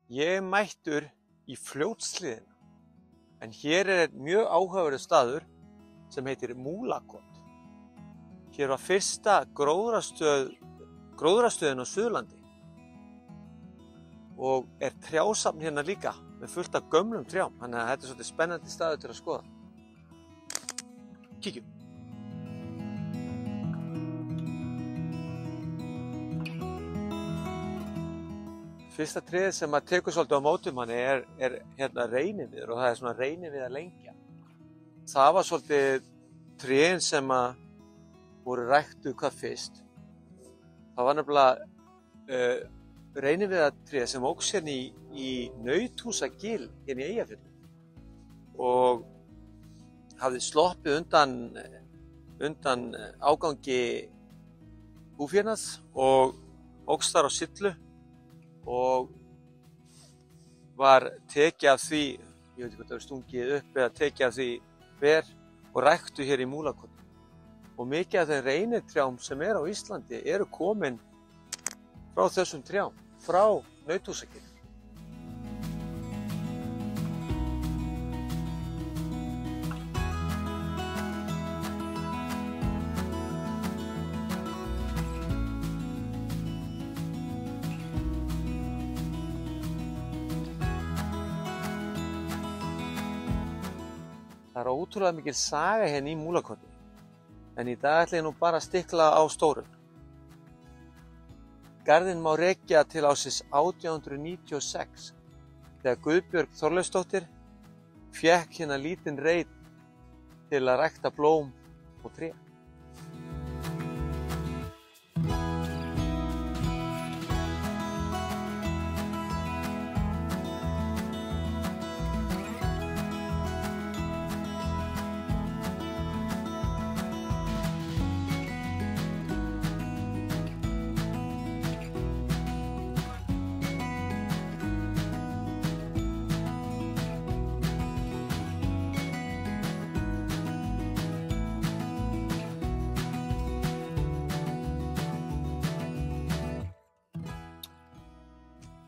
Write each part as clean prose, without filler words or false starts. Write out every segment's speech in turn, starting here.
Ég mættur í Fljótshlíðina, en hér mjög áhugaverður staður sem heitir Múlakot. Hér var fyrsta gróðrarstöðin á Suðurlandi og trjásafn hérna líka með fullt af gömlum trjám, þannig að þetta svolítið spennandi staður til að skoða. Kíkjum. Fyrsta tréð sem að tekur svolítið á móti manni hérna reyniviður og það svona reyniviðarlengja. Það var svolítið tréð sem að voru ræktuð hvað fyrst. Það var nefnilega reyniviðartréð sem óx hérna í Nauthúsagil hérna í Eyjafirði og hafði sloppið undan ágangi búfénaðs og óx þar á Sillu og var tekið af því, ég veit ekki hvort það var stungið upp eða tekið af því ber og ræktu hér í Múlakot. Og mikið af þeim reynitrjám sem á Íslandi eru komin frá þessum trjám, frá Nauthúsagil. Það ótrúlega mikil saga hérna í Múlakoti, en í dag ætla ég nú bara að stikla á stóru. Garðinn má rekja til ársins 1896, þegar Guðbjörg Þorleifsdóttir fékk hérna lítinn reit til að rækta blóm og tré.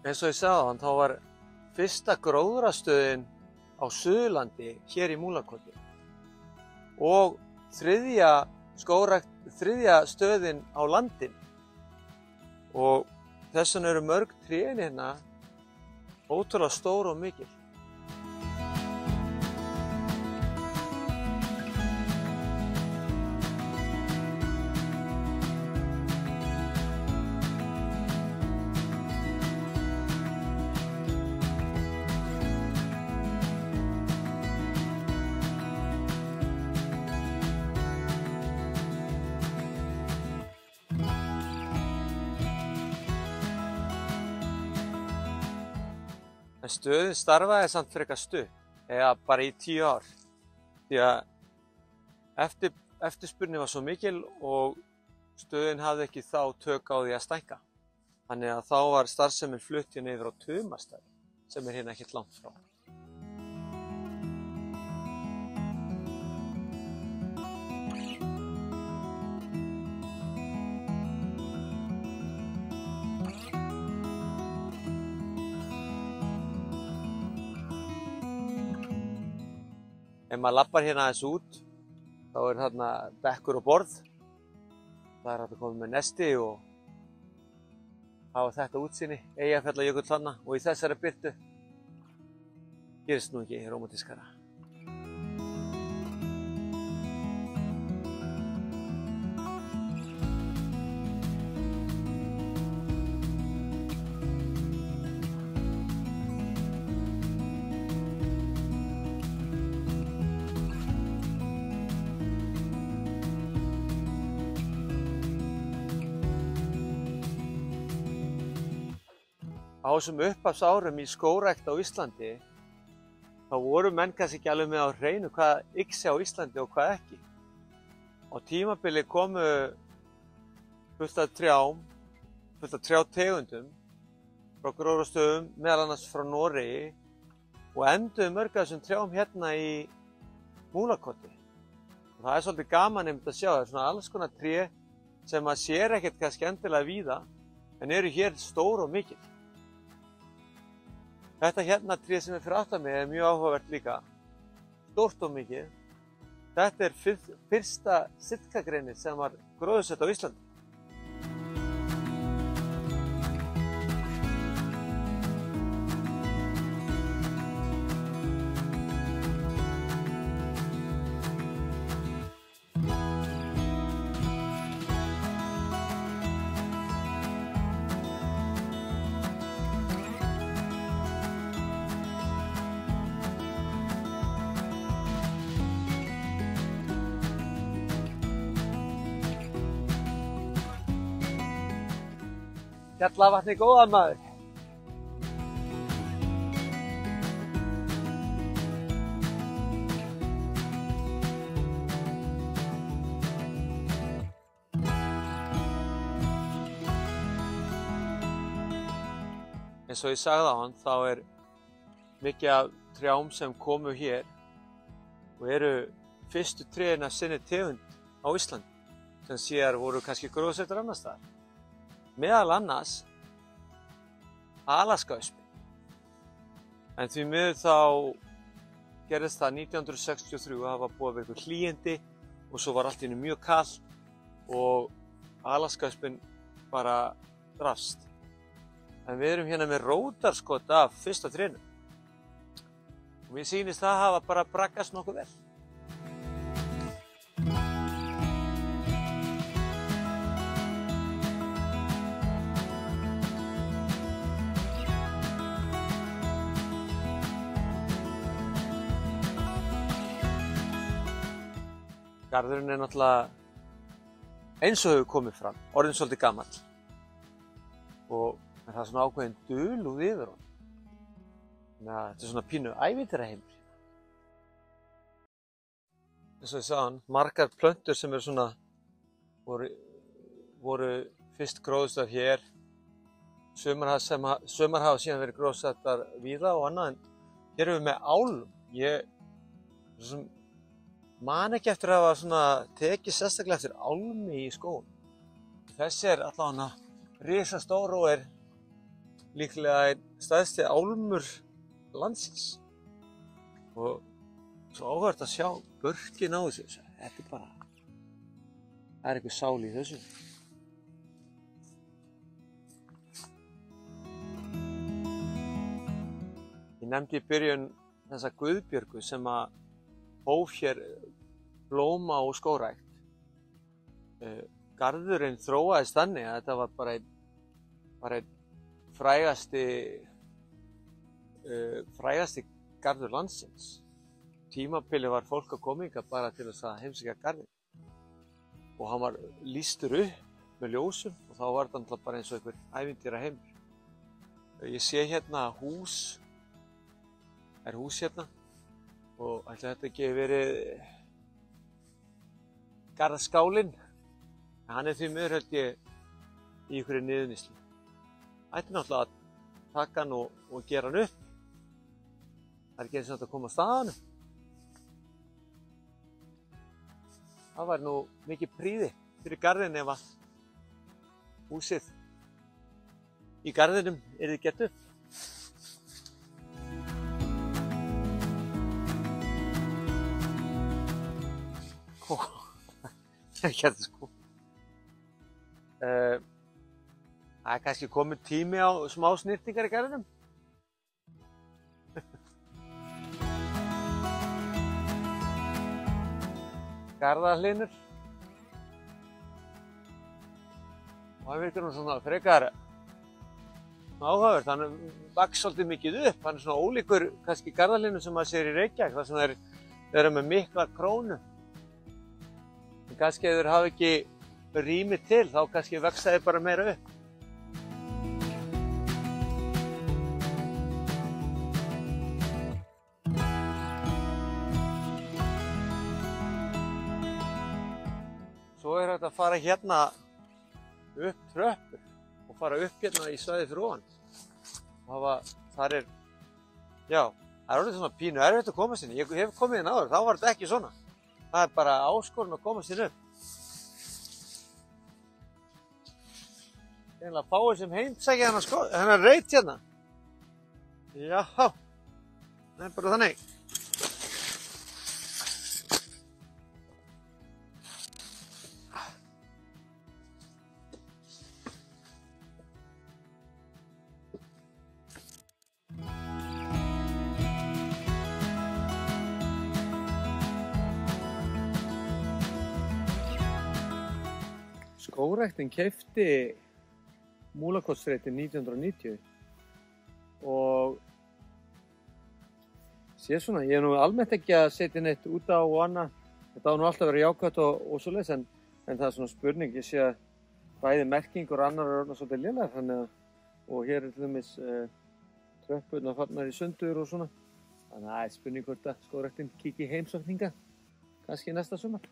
Eins og ég sagði áðan, þá var fyrsta gróðrarstöðin á Suðurlandi hér í Múlakoti og þriðja stöðin á landinu. Og þess vegna eru mörg trén hérna ótrúlega stór og mikil. En stöðin starfaði samt frekar stutt, eða bara í 10 ár. Því að eftirspurnin var svo mikil og stöðin hafði ekki þá tök á því að stækka. Þannig að þá var starfsemin flutt hérna yfir á Tumastaði, sem hérna ekkert langt frá. Ef maður lappar hérna aðeins út, þá þarna bekkur og borð. Það hægt að koma með nesti og hafa þetta útsýni, Eyjafjallajökull þarna og í þessari birtu gerist nú ekki rómantískara. Á þessum upphafsárum í skógrækt á Íslandi, þá voru menn kannski ekki alveg með á hreinu hvað yxi á Íslandi og hvað ekki. Á tímabili komu fullt af trjátegundum frá gróðrarstöðum, meðal annars frá Noregi, og enduðu mörg af þessum trjám hérna í Múlakoti. Og það svolítið gaman einmitt að sjá, það svona alls konar tré sem maður sér ekkert kannski endilega víða, en eru hér stór og mikil. Þetta hérna tré sem er fyrir aftan mig er mjög áhugavert líka. Stórt og mikið. Þetta er fyrsta sitkagreinin sem var gróðursett á Íslandi. Fjallavatni góðan maður. Eins og ég sagði áðan, þá er mikið af trjám sem komu hér og eru fyrstu trén af sinni tegund á Íslandi, sem síðar voru kannski gróðursettar annars staðar. Meðal annars Alaskaöspin. En því miður þá gerðist það 1963 að það var búið að vera einhver hlýindi og svo var allt í einu mjög kalt og Alaskaöspin bara drafst. En við erum hérna með rótarskot af fyrsta trénu og mér sýnist það hafa bara braggast nokkuð vel. Garðurinn er náttúrulega eins og hefur komið fram, orðinn svolítið gamall. En það er svona ákveðin dulúð yfir honum. Þannig að þetta er svona pínu ævintýraheimur. Eins og ég sagði hann, margar plöntur sem eru svona, voru fyrst gróðursett hér. Sumar hafa síðan verið gróðursettar víða og annað, en hér erum við með álm. Man ekki eftir að hafa tekið sérstaklega eftir álmi í skógum. Þessi er allavega risastór og er líklega einn stærsti álmur landsins. Og svo áhugavert að sjá börkin á þessu. Þetta er bara, það er einhver sál í þessu. Ég nefndi í byrjun þessa Guðbjörgu sem að hóf hér blóma og skógrækt. Garðurinn þróaðist þannig að þetta var bara einn frægasti garður landsins. Tímabili var fólk að koma hingað bara til þess að heimsækja garðinn. Og hann var lýstur upp með ljósum og þá var þetta bara eins og einhver ævintýraheimur. Ég sé hérna hús, hús hérna. Og ætli þetta ekki verið garðskálinn. Hann er því miður held ég í einhverju niðurníðslu. Ætti náttúrulega að taka hann og gera hann upp. Það er ekki eins og þetta að koma að staðanum. Það var nú mikið prýði fyrir garðinn ef að húsið í garðinum yrði gert upp. Það er kannski komið tími á smá snyrtingar í garðinum. Garðahlinur. Og það virkar nú svona frekar áhugavert. Hann vaks svolítið mikið upp. Hann er svona ólíkur kannski garðahlinur sem maður sér í Reykjavík. Það sem þeir eru með miklar krónu. En kannski ef þeir hafa ekki rými til, þá kannski vexa þeir bara meira upp. Svo er hægt að fara hérna upp tröppur og fara upp hérna í svæði fyrir ofan. Það er orðið svona pínu erfitt að komast inn. Ég hef komið inn áður, þá var þetta ekki svona. Það er bara áskorun að komast inn upp. Eiginlega fáið sem heimsækja þennan reit hérna. Já, það er bara þannig. Skógræktin keypti Múlakotsreitinn 1990 og sé svona, ég er nú almennt ekki að setja neitt út á og annað. Þetta á nú alltaf að vera jákvætt og svoleiðis en það er svona spurning, ég sé að bæði merkingur og annar er orðnar svolítið lélegar þannig að, og hér er til dæmis tröppurnar farnar í sundur og svona. Þannig að það er spurning hvort að skógræktin kíki í heimsókn hingað, kannski næsta sumar.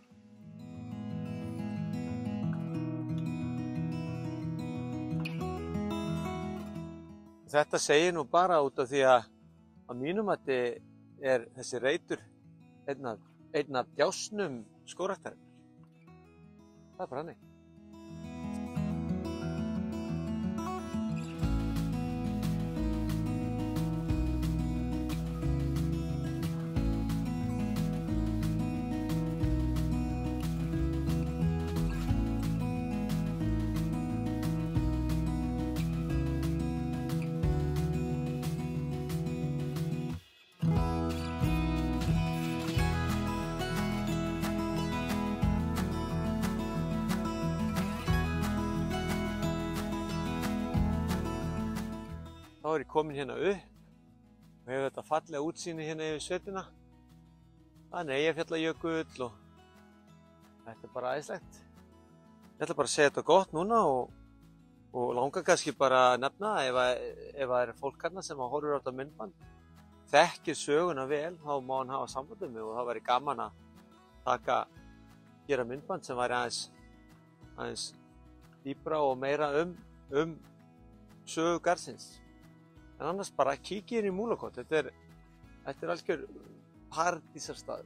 Þetta segir nú bara út af því að mínum mati er þessi reitur einn af djásnum skógræktarinnar. Það er bara hannig. Þá er ég komin hérna upp og hefur þetta fallega útsýni hérna yfir sveitina. Það er Eyjafjallajökull og þetta er bara æðislegt. Ég ætla bara að segja þetta gott núna og langar kannski bara að nefna ef það er fólk hérna sem horfir á þetta myndband, þekkir söguna vel, þá má hann hafa samband við mig og það væri gaman að gera myndband sem væri aðeins dýpra og meira um sögu garðsins. En annars bara kíkið inn í Múlakot, þetta er algjör paradísarstaður.